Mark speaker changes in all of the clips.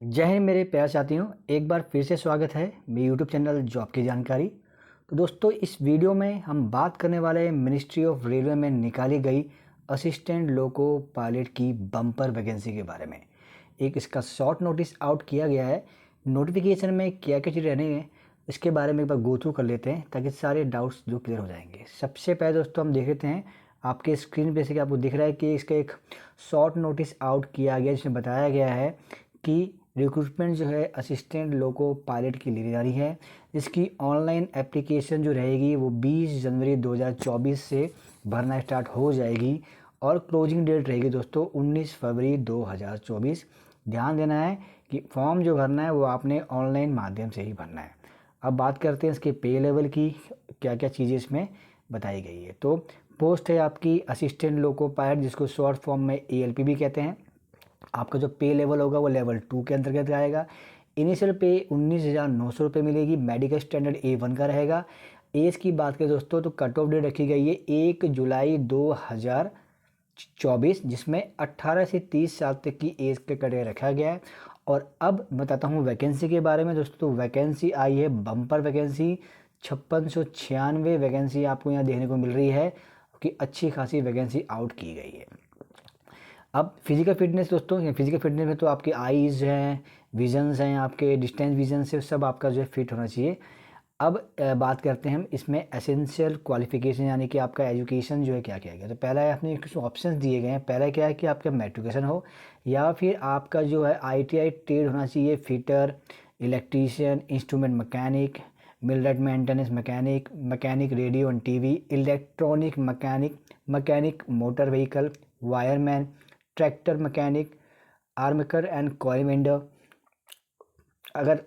Speaker 1: जय हिंद मेरे प्यारे साथियों, एक बार फिर से स्वागत है मेरे यूट्यूब चैनल जॉब की जानकारी। तो दोस्तों, इस वीडियो में हम बात करने वाले हैं मिनिस्ट्री ऑफ रेलवे में निकाली गई असिस्टेंट लोको पायलट की बम्पर वैकेंसी के बारे में। एक इसका शॉर्ट नोटिस आउट किया गया है। नोटिफिकेशन में क्या क्या चीज़ रहनी है इसके बारे में एक बार गो थ्रू कर लेते हैं ताकि सारे डाउट्स जो क्लियर हो जाएंगे। सबसे पहले दोस्तों हम देख लेते हैं, आपके स्क्रीन पे से आपको दिख रहा है कि इसका एक शॉर्ट नोटिस आउट किया गया जिसमें बताया गया है कि रिक्रूटमेंट जो है असिस्टेंट लोको पायलट की ली जा रही है। इसकी ऑनलाइन एप्लीकेशन जो रहेगी वो 20 जनवरी 2024 से भरना स्टार्ट हो जाएगी और क्लोजिंग डेट रहेगी दोस्तों 19 फरवरी 2024। ध्यान देना है कि फॉर्म जो भरना है वो आपने ऑनलाइन माध्यम से ही भरना है। अब बात करते हैं इसके पे लेवल की, क्या क्या चीज़ें इसमें बताई गई है। तो पोस्ट है आपकी असिस्टेंट लोको पायलट, जिसको शॉर्ट फॉर्म में ALP भी कहते हैं। आपका जो पे लेवल होगा वो लेवल 2 के अंतर्गत आएगा। इनिशियल पे 19,900 रुपये मिलेगी। मेडिकल स्टैंडर्ड A1 का रहेगा। एज की बात करें दोस्तों तो कट ऑफ डेट रखी गई है 1 जुलाई 2024, जिसमें 18 से 30 साल तक की एज का कैटेगरी रखा गया है। और अब बताता हूँ वैकेंसी के बारे में दोस्तों। वैकेंसी आई है बम्पर वैकेंसी 5696 वैकेंसी आपको यहाँ देखने को मिल रही है कि अच्छी खासी वैकेंसी आउट की गई है। अब फिजिकल फिटनेस दोस्तों, फिजिकल फिटनेस में तो आपके आईज़ हैं, विजन्स हैं, आपके डिस्टेंस विजन से सब आपका जो है फिट होना चाहिए। अब बात करते हैं हम इसमें एसेंशियल क्वालिफिकेशन, यानी कि आपका एजुकेशन जो है क्या क्या है। तो पहला है, आपने कुछ ऑप्शंस दिए गए हैं। पहला क्या है कि आपका मेट्रिकुलेशन हो या फिर आपका जो है ITI ट्रेड होना चाहिए, fitter, electrician, instrument mechanic, millwright maintenance mechanic, mechanic radio and TV, electronic mechanic, mechanic motor vehicle, wireman, tractor mechanic, armature and coil winder. अगर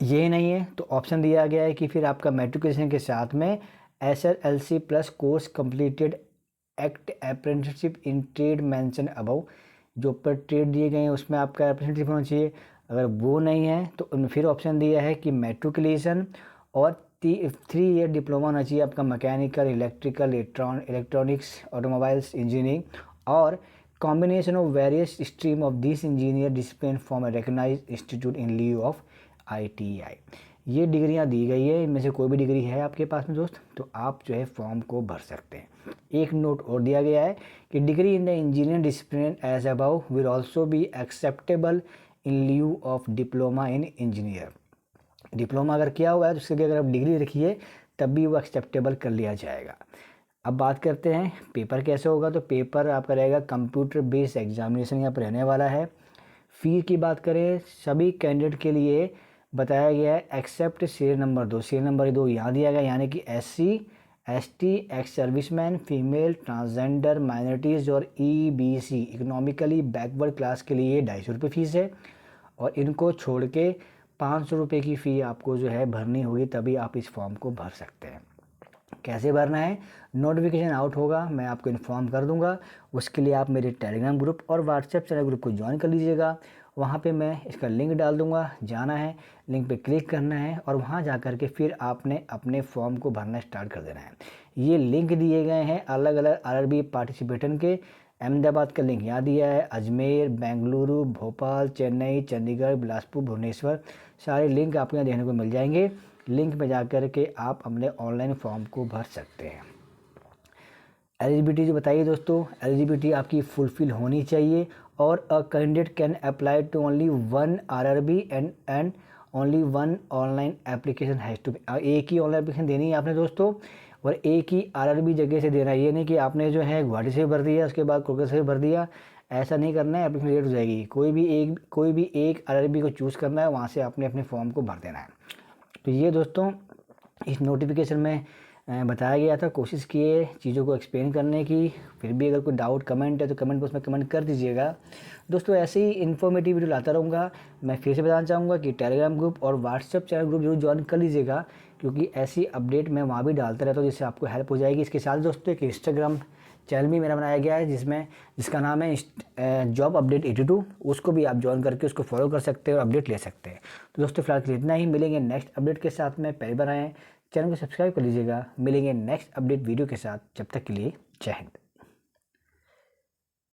Speaker 1: ये नहीं है तो ऑप्शन दिया गया है कि फिर आपका मेट्रिकुलेशन के साथ में SSLC plus course completed act apprenticeship in trade mention above. जो ऊपर ट्रेड दिए गए हैं उसमें आपका अप्रेंटिसशिप होना चाहिए। अगर वो नहीं है तो फिर ऑप्शन दिया है कि मेट्रिकुलेशन और 3 ईयर डिप्लोमा होना चाहिए आपका mechanical, electrical, electronics, automobiles engineering और combination of various stream of this engineer discipline from a recognized institute in lieu of ITI। ये डिग्रियां दी गई है, इनमें से कोई भी डिग्री है आपके पास में दोस्त तो आप जो है फॉर्म को भर सकते हैं। एक नोट और दिया गया है कि degree in the engineering discipline as above will also be acceptable in lieu of diploma in engineer. Diploma अगर किया हुआ है तो उसके लिए अगर आप डिग्री रखिए तब भी वो एक्सेप्टेबल कर लिया जाएगा। अब बात करते हैं पेपर कैसे होगा। तो पेपर आपका रहेगा कंप्यूटर बेस्ड एग्जामिनेशन यहाँ पर रहने वाला है। फीस की बात करें सभी कैंडिडेट के लिए बताया गया है except serial number 2। Serial number 2 यहाँ दिया गया, यानी कि SC ST, ex serviceman, female, transgender, minorities और EBC इकोनॉमिकली बैकवर्ड क्लास के लिए 250 रुपये फीस है। और इनको छोड़ के 500 रुपये की फ़ी आपको जो है भरनी होगी, तभी आप इस फॉर्म को भर सकते हैं। कैसे भरना है, नोटिफिकेशन आउट होगा, मैं आपको इन्फॉर्म कर दूंगा। उसके लिए आप मेरे टेलीग्राम ग्रुप और व्हाट्सएप चैनल ग्रुप को ज्वाइन कर लीजिएगा। वहाँ पे मैं इसका लिंक डाल दूंगा, जाना है, लिंक पे क्लिक करना है और वहाँ जा कर के फिर आपने अपने फॉर्म को भरना स्टार्ट कर देना है। ये लिंक दिए गए हैं अलग अलग RRB पार्टिसिपेटन के। अहमदाबाद का लिंक यहाँ दिया है, अजमेर, बेंगलुरु, भोपाल, चेन्नई, चंडीगढ़, बिलासपुर, भुवनेश्वर, सारे लिंक आपको यहाँ देखने को मिल जाएंगे। लिंक में जाकर के आप अपने ऑनलाइन फॉर्म को भर सकते हैं। एलिजिबिलिटी जो बताइए दोस्तों, एलिजिबिलिटी आपकी फुलफिल होनी चाहिए और a candidate can apply to only 1 RRB and only 1 online application has to be. एक ही ऑनलाइन एप्लीकेशन देनी है आपने दोस्तों और एक ही RRB जगह से देना है। ये नहीं कि आपने जो है गुवाहाटी से भर दिया उसके बाद कोलकाता से भर दिया, ऐसा नहीं करना है, एप्लीकेशन लेट हो जाएगी। कोई भी एक RRB को चूज़ करना है, वहाँ से आपने अपने फॉर्म को भर देना है। तो ये दोस्तों इस नोटिफिकेशन में बताया गया था। कोशिश किए चीज़ों को एक्सप्लेन करने की। फिर भी अगर कोई डाउट कमेंट है तो कमेंट बॉक्स में कमेंट कर दीजिएगा दोस्तों। ऐसे ही इन्फॉर्मेटिव वीडियो लाता रहूँगा। मैं फिर से बताना चाहूँगा कि टेलीग्राम ग्रुप और व्हाट्सएप चैनल ग्रुप जरूर ज्वाइन कर लीजिएगा, क्योंकि ऐसी अपडेट मैं वहाँ भी डालता रहता हूँ जिससे आपको हेल्प हो जाएगी। इसके साथ दोस्तों एक इंस्टाग्राम चैनल भी मेरा बनाया गया है जिसका नाम है जॉब अपडेट 82। उसको भी आप ज्वाइन करके उसको फॉलो कर सकते हैं और अपडेट ले सकते हैं। तो दोस्तों फिलहाल के लिए इतना ही, मिलेंगे नेक्स्ट अपडेट के साथ में। पहली बार आए चैनल को सब्सक्राइब कर लीजिएगा। मिलेंगे नेक्स्ट अपडेट वीडियो के साथ, जब तक के लिए जय हिंद।